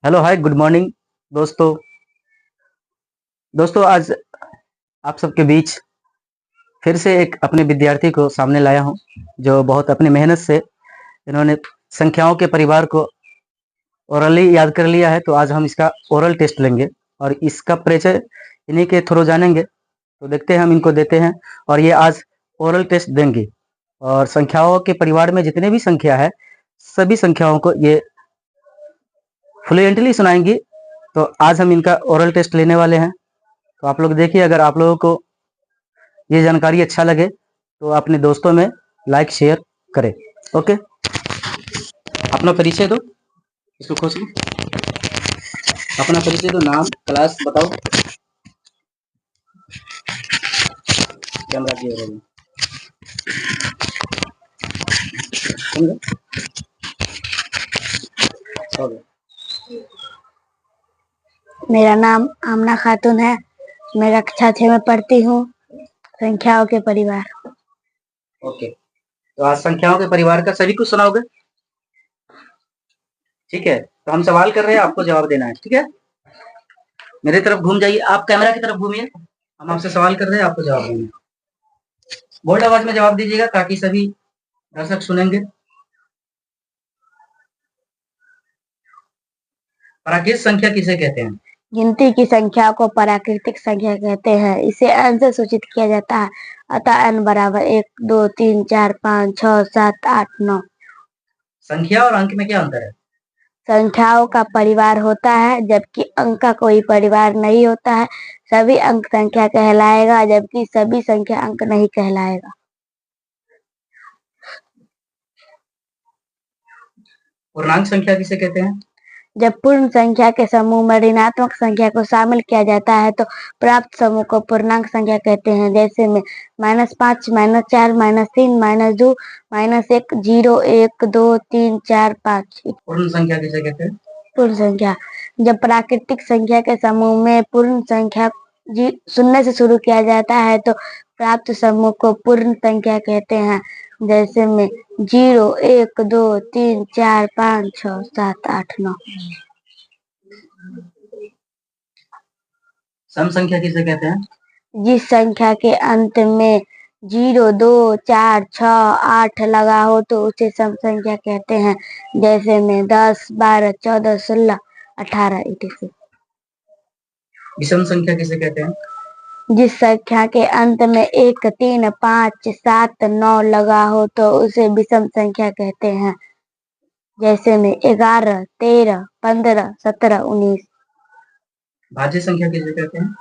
Hello hi good morning दोस्तों। आज आप सबके बीच फिर से एक अपने विद्यार्थी को सामने लाया हूं जो बहुत अपनी मेहनत से इन्होंने संख्याओं के परिवार को ओरली याद कर लिया है। तो आज हम इसका ओरल टेस्ट लेंगे और इसका परिचय इन्हीं के थ्रू जानेंगे। तो देखते हैं हम इनको देते हैं और ये आज ओरल टेस्ट देंगे और संख्याओं के परिवार में जितने भी संख्या है सभी संख्याओं को ये फ्लुएंटली सुनाएंगी। तो आज हम इनका ओरल टेस्ट लेने वाले हैं। तो आप लोग देखिए, अगर आप लोगों को ये जानकारी अच्छा लगे तो अपने दोस्तों में लाइक शेयर करें। ओके, अपना परिचय दो, इसको खोज लो। अपना परिचय दो, नाम, क्लास बताओ। कैमरा की हो मेरा नाम आमना खातून है। मैं कक्षा 6 में पढ़ती हूँ। संख्याओं के परिवार। ओके, तो आज संख्याओं के परिवार का सभी कुछ सुनाओगे? ठीक है, तो हम सवाल कर रहे हैं, आपको जवाब देना है। ठीक है, मेरे तरफ घूम जाइए, आप कैमरा की तरफ घूमिए। हम आपसे सवाल कर रहे हैं, आपको जवाब देना है। बोल्ड आवाज में जवाब दीजिएगा ताकि सभी दर्शक सुनेंगे। प्राकृत संख्या किसे कहते हैं? गिनती की संख्या को प्राकृतिक संख्या कहते हैं। इसे n से सूचित किया जाता है, अतः n बराबर 1, 2, 3, 4, 5, 6, 7, 8, 9। संख्या और अंक में क्या अंतर है? संख्याओं का परिवार होता है जबकि अंक का कोई परिवार नहीं होता है। सभी अंक संख्या कहलाएगा जबकि सभी संख्या अंक नहीं कहलाएगा। पूर्णांक संख्या किसे कहते हैं? जब पूर्ण संख्या के समूह में ऋणात्मक संख्या को शामिल किया जाता है तो प्राप्त समूह को पूर्णांक संख्या कहते हैं। जैसे में -5, -4, -3, -2, -1, 0, 1, 2, 3, 4, 5। पूर्ण संख्या किसे कहते हैं? पूर्ण संख्या जब प्राकृतिक संख्या के समूह में पूर्ण संख्या शून्य से शुरू किया जाता है तो प्राप्त समूह को पूर्ण संख्या कहते हैं। जैसे में 0, 1, 2, 3, 4, 5, 6, 7, 8, 9। सम संख्या किसे कहते हैं? जिस संख्या के अंत में 0, 2, 4, 6, 8 लगा हो तो उसे सम संख्या कहते हैं। जैसे में 10, 12, 14, 16, 18 etc। विषम संख्या किसे कहते हैं? जिस संख्या के अंत में 1, 3, 5, 7, 9 लगा हो तो उसे विषम संख्या कहते हैं। जैसे में 11, 13, 15, 17, 19। भाज्य संख्या किसे कहते हैं?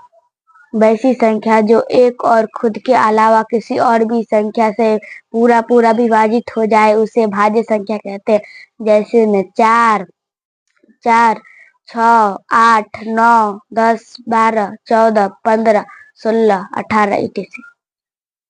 वैसी संख्या जो एक और खुद के अलावा किसी और भी संख्या से पूरा विभाजित हो जाए उसे भाज्य संख्या कहते हैं। जैसे में 4, 4, 6, 8, 9, 10, 12, 14, 15, 16, 18 etc।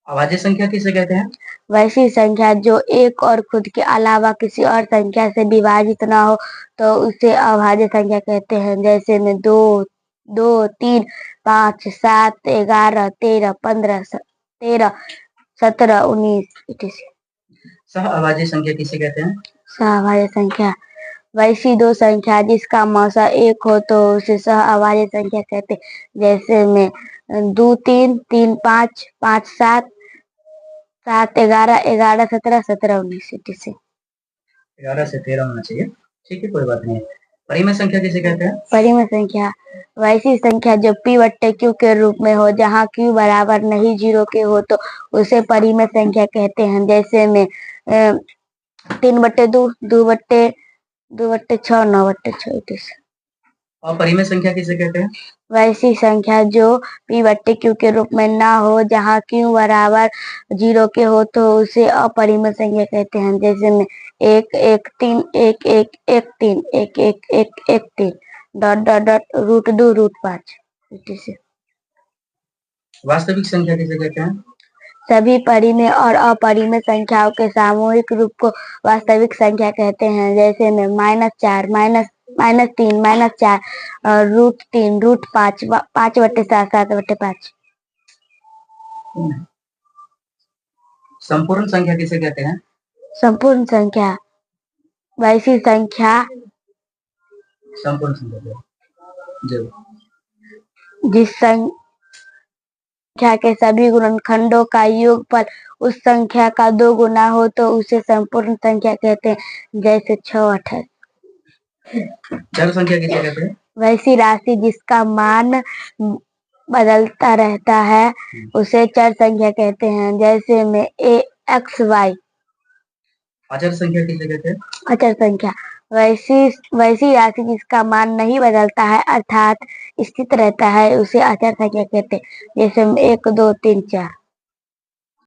अभाज्य संख्या किसे कहते हैं? वैसी संख्या जो एक और खुद के अलावा किसी और संख्या से विभाजित न हो तो उसे अभाज्य संख्या कहते हैं। जैसे में 2, 2, 3, 5, 7, 11, 13, 15, 13, 17, 19 etc। सह अभाज्य संख्या किसे कहते हैं? सहअभाज्य संख्या वैसी दो संख्या जिसका मौसा एक हो तो उसे सह अभाज्य संख्या कहते हैं। जैसे में 2, 3, 3, 5, 5, 7, 7, 11, 11, 17, 17, 19 etc। 11 से 13 होना चाहिए। ठीक है, कोई बात नहीं। परिमेय संख्या किसे कहते हैं? परिमेय संख्या वैसी संख्या जो p/q के रूप में हो जहाँ q बराबर नहीं 0 के हो तो उसे परिमेय संख्या कहते हैं। जैसे में 3/2, 2/6, 9/6 etc। अपरिमेय संख्या किसे कहते हैं? वैसी संख्या जो p/q के रूप में ना हो जहाँ q बराबर 0 के हो तो उसे अपरिमेय संख्या कहते हैं। जैसे में 1, 1, 3, 1, 1, 1, 3, 1, 1, 1, 1, 3, ... √2 √5 etc। वास्तविक संख्या किसे कहते हैं? सभी परिमेय और अपरिमेय संख्याओं के सामूहिक रूप को वास्तविक संख्या कहते हैं। जैसे में -4, -3, -4, √3, √5, 5/7, 7/5। संपूर्ण संख्या किसे कहते हैं? संपूर्ण संख्या वैसी संख्या संपूर्ण संख्या जो जिस संख्या के सभी गुणनखंडों का योगफल उस संख्या का 2 गुना हो तो उसे संपूर्ण संख्या कहते हैं। जैसे 6, 28। चर संख्या किसे कहते हैं? वैसी राशि जिसका मान बदलता रहता है उसे चर संख्या कहते हैं। जैसे में x, y। अचर संख्या किसे कहते हैं? अचर संख्या वैसी राशि जिसका मान नहीं बदलता है अर्थात स्थित रहता है उसे अचर संख्या कहते हैं। जैसे 1, 2, 3, 4।